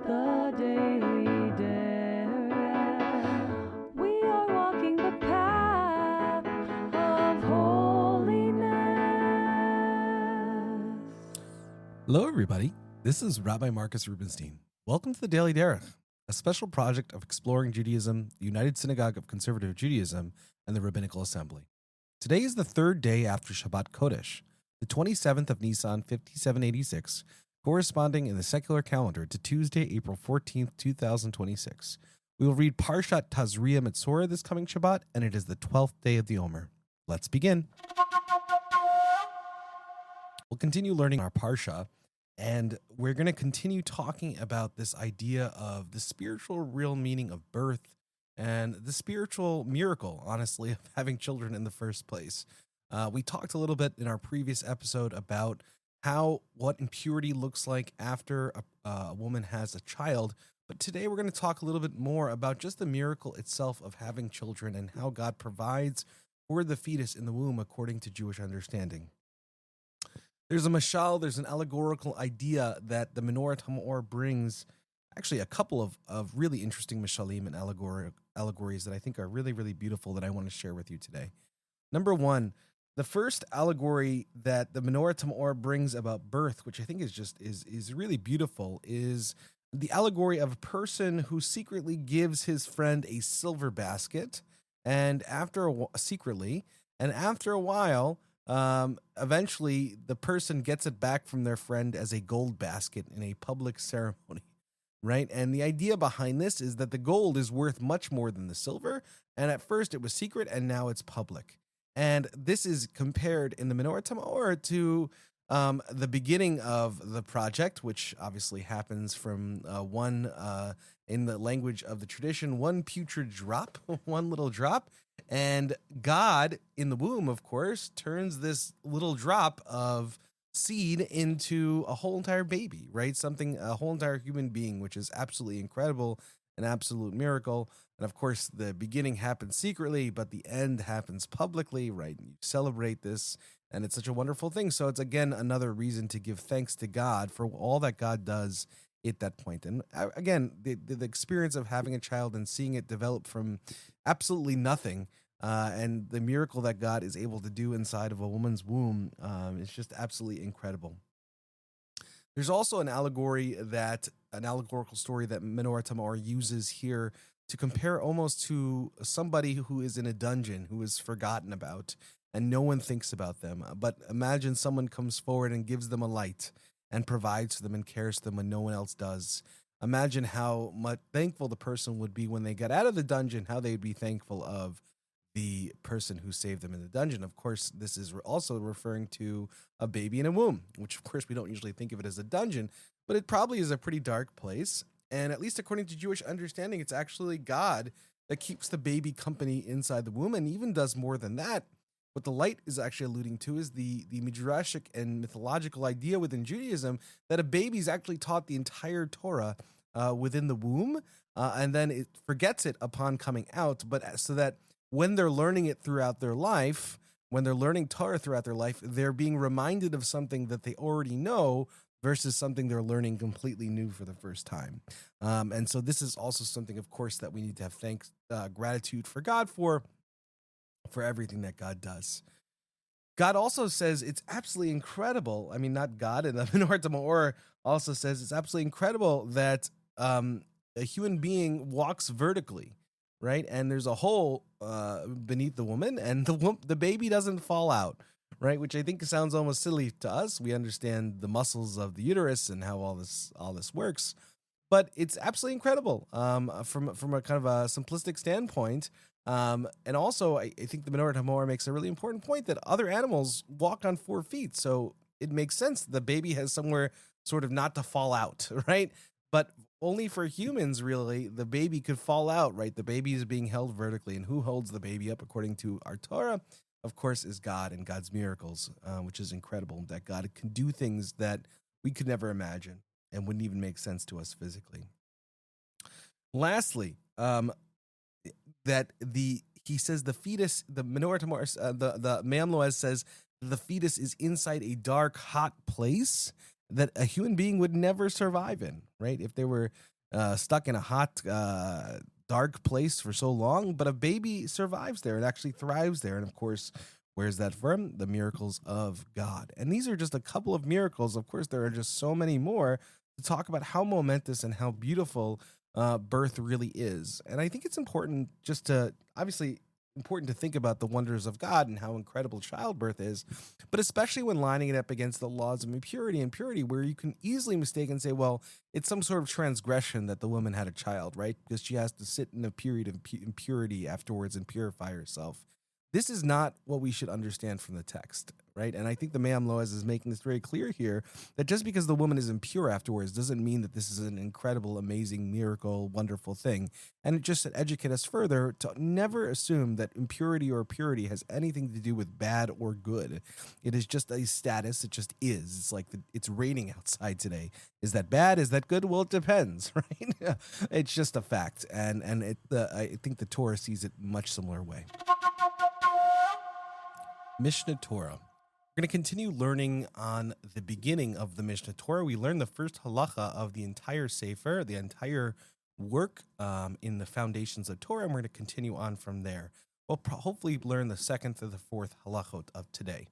The Daily Derech. We are walking the path of holiness. Hello, everybody. This is Rabbi Marcus Rubenstein. Welcome to the Daily Derech, a special project of exploring Judaism, the United Synagogue of Conservative Judaism, and the Rabbinical Assembly. Today is the third day after Shabbat Kodesh, the 27th of Nisan, 5786, corresponding in the secular calendar to Tuesday, April 14th, 2026. We will read Parashat Tazria Metzora this coming Shabbat, and it is the 12th day of the Omer. Let's begin. We'll continue learning our Parashah, and we're going to continue talking about this idea of the spiritual real meaning of birth and the spiritual miracle, honestly, of having children in the first place. We talked a little bit in our previous episode about what impurity looks like after a woman has a child, but today we're going to talk a little bit more about just the miracle itself of having children and how God provides for the fetus in the womb according to Jewish understanding. There's a mashal, there's an allegorical idea that the Menorat HaMaor brings, actually a couple of really interesting mashalim and allegories that I think are really, really beautiful that I want to share with you today. Number one, the first allegory that the Menorat HaMaor brings about birth, which I think is really beautiful, is the allegory of a person who secretly gives his friend a silver basket, and after a while, eventually the person gets it back from their friend as a gold basket in a public ceremony, right? And the idea behind this is that the gold is worth much more than the silver, and at first it was secret, and now it's public. And this is compared in the Menorat HaMaor to the beginning of the project, which obviously happens from in the language of the tradition, one putrid drop, one little drop. And God, in the womb, of course, turns this little drop of seed into a whole entire baby, right? A whole entire human being, which is absolutely incredible, an absolute miracle. And of course, the beginning happens secretly, but the end happens publicly, right? And you celebrate this, and it's such a wonderful thing. So it's, again, another reason to give thanks to God for all that God does at that point. And again, the experience of having a child and seeing it develop from absolutely nothing, and the miracle that God is able to do inside of a woman's womb is just absolutely incredible. There's also an allegorical story that Menorat HaMaor uses here to compare almost to somebody who is in a dungeon, who is forgotten about, and no one thinks about them. But imagine someone comes forward and gives them a light and provides for them and cares for them when no one else does. Imagine how much thankful the person would be when they get out of the dungeon, how they'd be thankful of the person who saved them in the dungeon. Of course, this is also referring to a baby in a womb, which of course we don't usually think of it as a dungeon, but it probably is a pretty dark place. And at least according to Jewish understanding, it's actually God that keeps the baby company inside the womb, and even does more than that. What the light is actually alluding to is the midrashic and mythological idea within Judaism that a baby is actually taught the entire Torah within the womb, and then it forgets it upon coming out, but so that when they're learning it throughout their life, when they're learning Torah throughout their life, they're being reminded of something that they already know versus something they're learning completely new for the first time. And so this is also something, of course, that we need to have gratitude for God for everything that God does. God also says it's absolutely incredible. I mean, not God, and the Menorat HaMaor also says it's absolutely incredible that a human being walks vertically, right? And there's a hole beneath the woman, and the baby doesn't fall out, right? Which I think sounds almost silly to us. We understand the muscles of the uterus and how all this works, but it's absolutely incredible from a kind of a simplistic standpoint. And also, I think the Menorat HaMaor makes a really important point that other animals walk on 4 feet, so it makes sense the baby has somewhere sort of not to fall out, right? But only for humans, really, the baby could fall out, right? The baby is being held vertically, and who holds the baby up according to our Torah, of course, is God and God's miracles, which is incredible, that God can do things that we could never imagine and wouldn't even make sense to us physically. Lastly, he says the fetus, the Menorat HaMaor, the Me'am Loez says the fetus is inside a dark, hot place that a human being would never survive in, right? If they were stuck in a hot, dark place for so long, but a baby survives there and actually thrives there. And of course, where's that from? The miracles of God. And these are just a couple of miracles. Of course, there are just so many more to talk about how momentous and how beautiful birth really is. And I think it's important just to, obviously, important to think about the wonders of God and how incredible childbirth is, but especially when lining it up against the laws of impurity and purity, where you can easily mistake and say, well, it's some sort of transgression that the woman had a child, right? Because she has to sit in a period of impurity afterwards and purify herself. This is not what we should understand from the text, right? And I think the Me'am Loaz is making this very clear here, that just because the woman is impure afterwards doesn't mean that this is an incredible, amazing, miracle, wonderful thing. And it just educate us further to never assume that impurity or purity has anything to do with bad or good. It is just a status. It just is. It's like it's raining outside today. Is that bad? Is that good? Well, it depends, right? It's just a fact. And I think the Torah sees it much similar way. Mishnah Torah. We're going to continue learning on the beginning of the Mishnah Torah. We learned the first halacha of the entire Sefer, the entire work in the foundations of Torah, and we're going to continue on from there. We'll hopefully learn the second to the fourth halachot of today.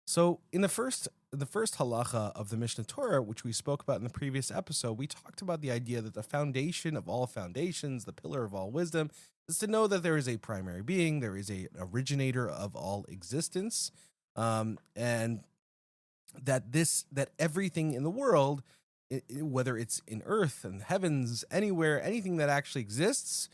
So in the first halacha of the Mishnah Torah, which we spoke about in the previous episode, we talked about the idea that the foundation of all foundations, the pillar of all wisdom, is to know that there is a primary being, there is an originator of all existence, and that everything in the world, whether it's in earth and heavens, anywhere, anything that actually exists,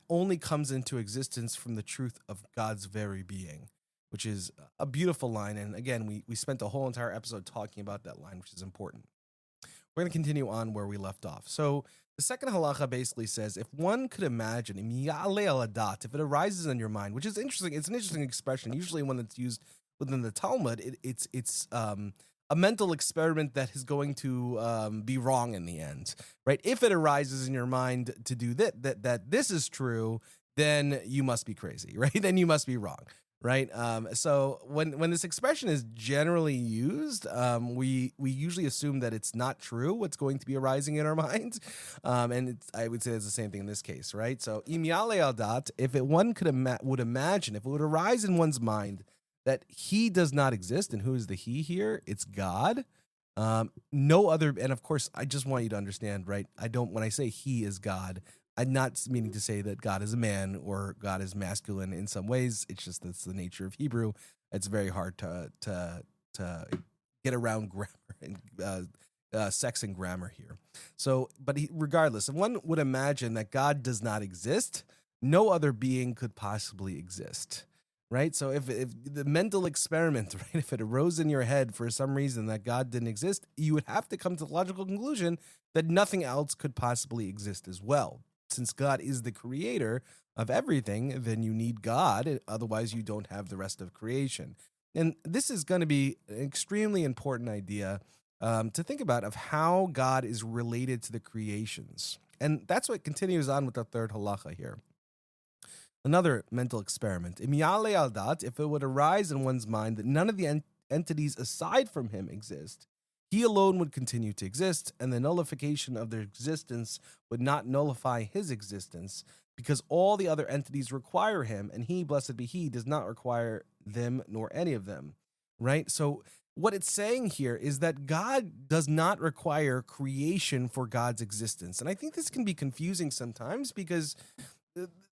only comes into existence from the truth of God's very being, which is a beautiful line. And again, we spent the whole entire episode talking about that line, which is important. We're going to continue on where we left off. So the second halacha basically says, if one could imagine, if it arises in your mind, which is interesting. It's an interesting expression. Usually when it's used within the Talmud, it's a mental experiment that is going to be wrong in the end, right? If it arises in your mind to do that this is true, then you must be crazy, right? Then you must be wrong. Right. So when this expression is generally used, we usually assume that it's not true what's going to be arising in our minds. And I would say it's the same thing in this case. Right. So im yale al dat, if one would imagine, if it would arise in one's mind that he does not exist, and who is the he here? It's God. No other. And of course, I just want you to understand, right? When I say he is God, I'm not meaning to say that God is a man or God is masculine in some ways. It's just that's the nature of Hebrew. It's very hard to get around grammar and sex and grammar here. So, but regardless, if one would imagine that God does not exist, no other being could possibly exist. Right. So if the mental experiment, right, if it arose in your head for some reason that God didn't exist, you would have to come to the logical conclusion that nothing else could possibly exist as well. Since God is the creator of everything, then you need God. Otherwise, you don't have the rest of creation. And this is going to be an extremely important idea to think about of how God is related to the creations. And that's what continues on with the third halacha here. Another mental experiment. Im yale al dat, if it would arise in one's mind that none of the entities aside from him exist, he alone would continue to exist, and the nullification of their existence would not nullify his existence, because all the other entities require him, and he, blessed be he, does not require them nor any of them. Right? So what it's saying here is that God does not require creation for God's existence. And I think this can be confusing sometimes because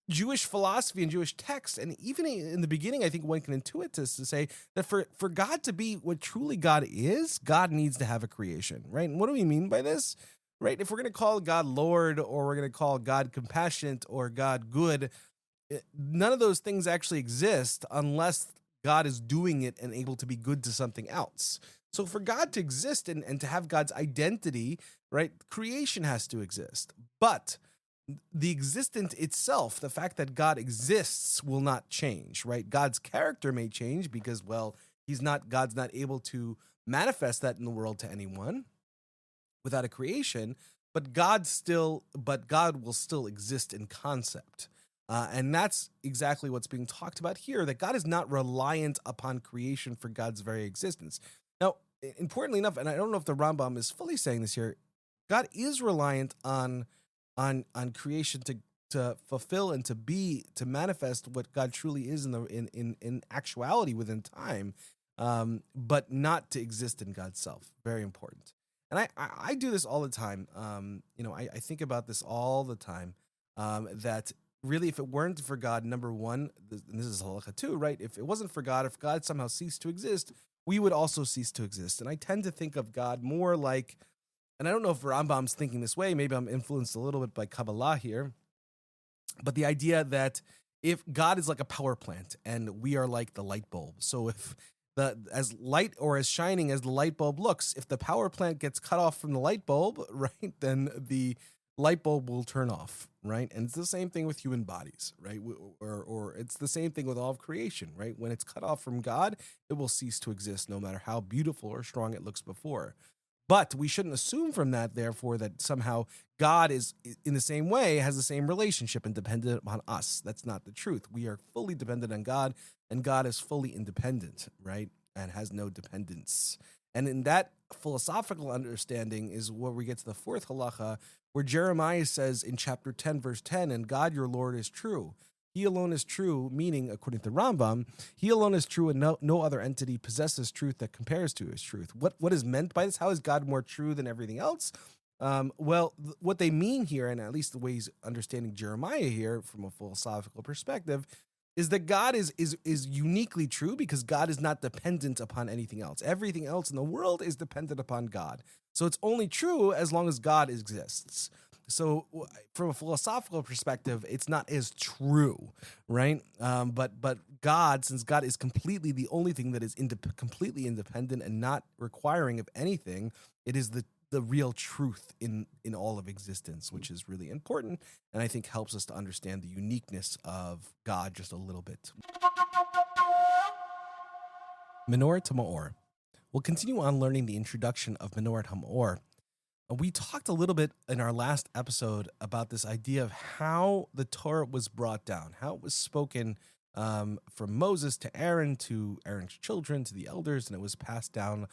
Jewish philosophy and Jewish texts, and even in the beginning, I think one can intuit this to say that for God to be what truly God is, God needs to have a creation, right? And what do we mean by this? Right? If we're going to call God Lord, or we're going to call God compassionate or God good, none of those things actually exist unless God is doing it and able to be good to something else. So for God to exist and to have God's identity, right, creation has to exist. But the existence itself, the fact that God exists, will not change, right? God's character may change because, well, God's not able to manifest that in the world to anyone without a creation, but God will still exist in concept. And that's exactly what's being talked about here, that God is not reliant upon creation for God's very existence. Now, importantly enough, and I don't know if the Rambam is fully saying this here, God is reliant on creation to fulfill and to manifest what God truly is in actuality within time, but not to exist in God's self. Very important. And I do this all the time. I think about this all the time. That really, if it weren't for God, number one, and this is halakha too, right? If it wasn't for God, if God somehow ceased to exist, we would also cease to exist. And I tend to think of God more like, and I don't know if Rambam's thinking this way, maybe I'm influenced a little bit by Kabbalah here, but the idea that if God is like a power plant and we are like the light bulb. So if as light or as shining as the light bulb looks, if the power plant gets cut off from the light bulb, right, then the light bulb will turn off, right? And it's the same thing with human bodies, right? Or it's the same thing with all of creation, right? When it's cut off from God, it will cease to exist no matter how beautiful or strong it looks before. But we shouldn't assume from that, therefore, that somehow God is in the same way, has the same relationship and dependent upon us. That's not the truth. We are fully dependent on God, and God is fully independent, right? And has no dependence. And in that philosophical understanding is where we get to the fourth halacha, where Jeremiah says in chapter 10, verse 10, and God your Lord is true. He alone is true, meaning, according to Rambam, he alone is true and no other entity possesses truth that compares to his truth. What is meant by this? How is God more true than everything else? What they mean here, and at least the way he's understanding Jeremiah here from a philosophical perspective, is that God is uniquely true because God is not dependent upon anything else. Everything else in the world is dependent upon God. So it's only true as long as God exists. So from a philosophical perspective, it's not as true, right? But God, since God is completely the only thing that is completely independent and not requiring of anything, it is the real truth in all of existence, which is really important, and I think helps us to understand the uniqueness of God just a little bit. Menorat HaMaor. We'll continue on learning the introduction of Menorat HaMaor. We talked a little bit in our last episode about this idea of how the Torah was brought down, how it was spoken from Moses to Aaron, to Aaron's children, to the elders, and it was passed down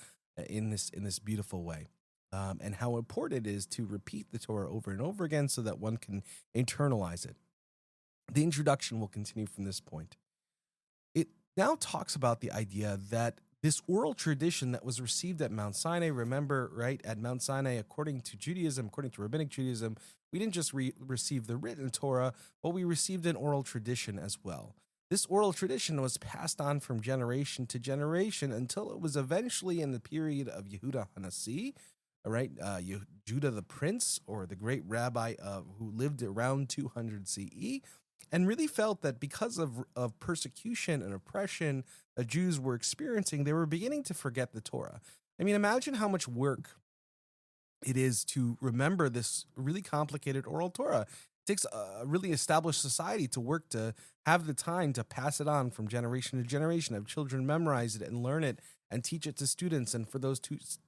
in this beautiful way. And how important it is to repeat the Torah over and over again so that one can internalize it. The introduction will continue from this point. It now talks about the idea that this oral tradition that was received at Mount Sinai, remember, right, at Mount Sinai, according to Judaism, according to Rabbinic Judaism, we didn't just receive the written Torah, but we received an oral tradition as well. This oral tradition was passed on from generation to generation until it was eventually in the period of Yehuda HaNasi, right, Judah the Prince, or the great rabbi who lived around 200 CE, and really felt that because of persecution and oppression that Jews were experiencing, they were beginning to forget the Torah. I mean, imagine how much work it is to remember this really complicated oral Torah. It takes a really established society to work to have the time to pass it on from generation to generation, have children memorize it and learn it and teach it to students, and for those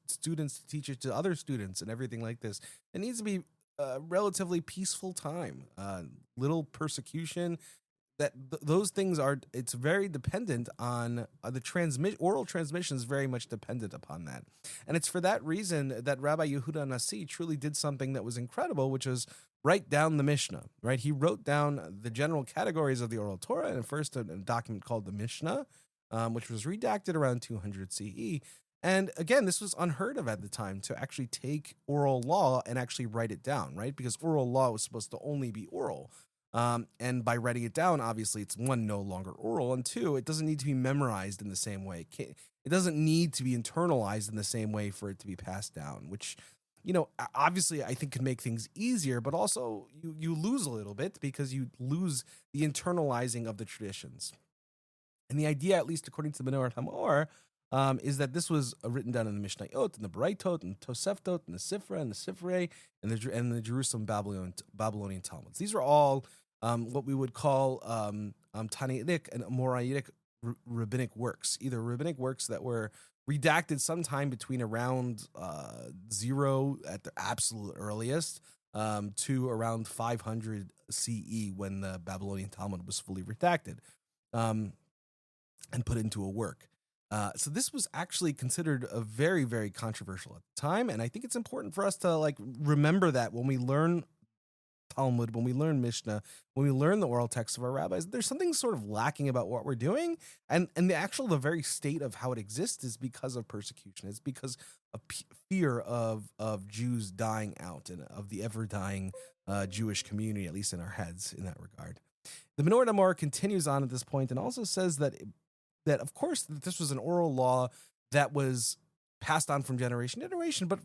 students to teach it to other students and everything like this. It needs to be a relatively peaceful time, little persecution. Those things it's very dependent on oral transmission is very much dependent upon that. And it's for that reason that Rabbi Yehuda Nasi truly did something that was incredible, which was write down the Mishnah, right? He wrote down the general categories of the Oral Torah in first a document called the Mishnah, which was redacted around 200 CE. And again, this was unheard of at the time, to actually take oral law and actually write it down, right? Because oral law was supposed to only be oral. And by writing it down, obviously, it's one, no longer oral, and two, it doesn't need to be memorized in the same way. It doesn't need to be internalized in the same way for it to be passed down, which, obviously I think could make things easier, but also you lose a little bit because you lose the internalizing of the traditions. And the idea, at least according to the Menorat HaMaor, is that this was written down in the Mishnayot, and the Baraitot, and the Toseftot, and the Sifra, and the Sifrei, and the Jerusalem Babylonian Talmuds. These are all what we would call Tanaitic and Amoraitic rabbinic works, either rabbinic works that were redacted sometime between around 0 at the absolute earliest to around 500 CE when the Babylonian Talmud was fully redacted and put into a work. So this was actually considered a very, very controversial at the time. And I think it's important for us to remember that when we learn Talmud, when we learn Mishnah, when we learn the oral texts of our rabbis, there's something sort of lacking about what we're doing. And the very state of how it exists is because of persecution. It's because of fear of Jews dying out and of the ever dying Jewish community, at least in our heads in that regard. The Menorat HaMaor continues on at this point and also says that of course this was an oral law that was passed on from generation to generation, but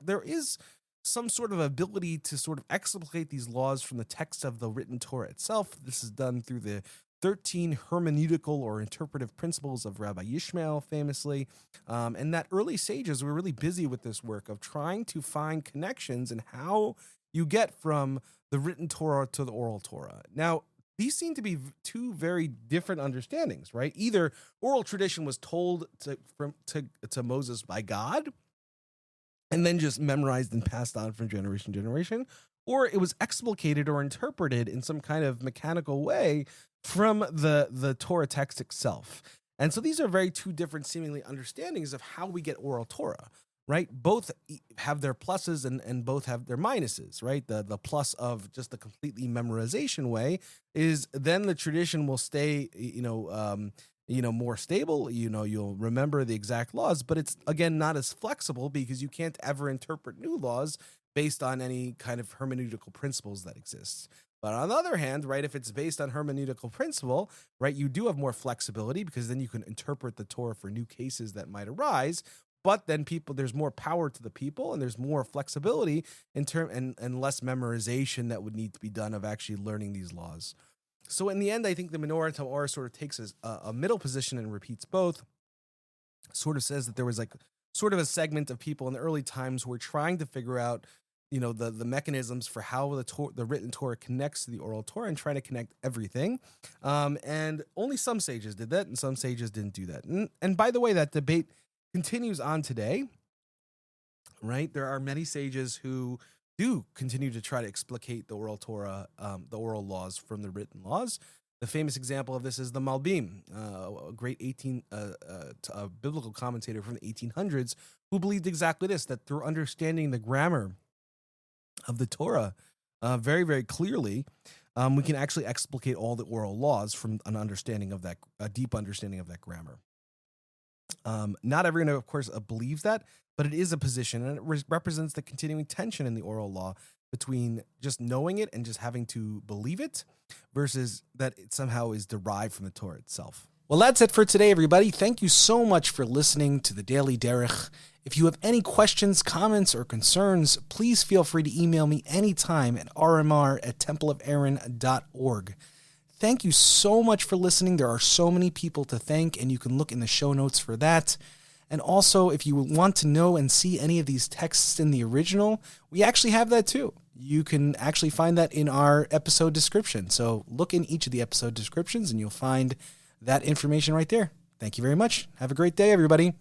there is some sort of ability to sort of explicate these laws from the text of the written Torah itself. This is done through the 13 hermeneutical or interpretive principles of Rabbi Yishmael, famously. And that early sages were really busy with this work of trying to find connections in how you get from the written Torah to the oral Torah. Now, these seem to be two very different understandings, right? Either oral tradition was told to Moses by God, and then just memorized and passed on from generation to generation, or it was explicated or interpreted in some kind of mechanical way from the Torah text itself. And so these are two different seemingly understandings of how we get oral Torah, right? Both have their pluses and both have their minuses, right? The plus of just the completely memorization way is then the tradition will stay, more stable, you'll remember the exact laws, but it's, again, not as flexible because you can't ever interpret new laws based on any kind of hermeneutical principles that exist. But on the other hand, right, if it's based on hermeneutical principle, right, you do have more flexibility because then you can interpret the Torah for new cases that might arise. But then there's more power to the people and there's more flexibility and less memorization that would need to be done of actually learning these laws. So in the end, I think the Menorat HaMaor sort of takes a middle position and repeats both. Sort of says that there was sort of a segment of people in the early times who were trying to figure out, the mechanisms for how the written Torah connects to the oral Torah and trying to connect everything. And only some sages did that, and some sages didn't do that. And by the way, that debate continues on today, right? There are many sages who do continue to try to explicate the oral Torah, the oral laws from the written laws. The famous example of this is the Malbim, a great biblical commentator from the 1800s who believed exactly this, that through understanding the grammar of the Torah very, very clearly, we can actually explicate all the oral laws from an understanding of that, a deep understanding of that grammar. Not everyone, of course, believes that, but it is a position, and it represents the continuing tension in the oral law between just knowing it and just having to believe it versus that it somehow is derived from the Torah itself. Well, that's it for today, everybody. Thank you so much for listening to the Daily Derech. If you have any questions, comments, or concerns, please feel free to email me anytime at rmr@templeofaaron.org. Thank you so much for listening. There are so many people to thank, and you can look in the show notes for that. And also, if you want to know and see any of these texts in the original, we actually have that too. You can actually find that in our episode description. So look in each of the episode descriptions and you'll find that information right there. Thank you very much. Have a great day, everybody.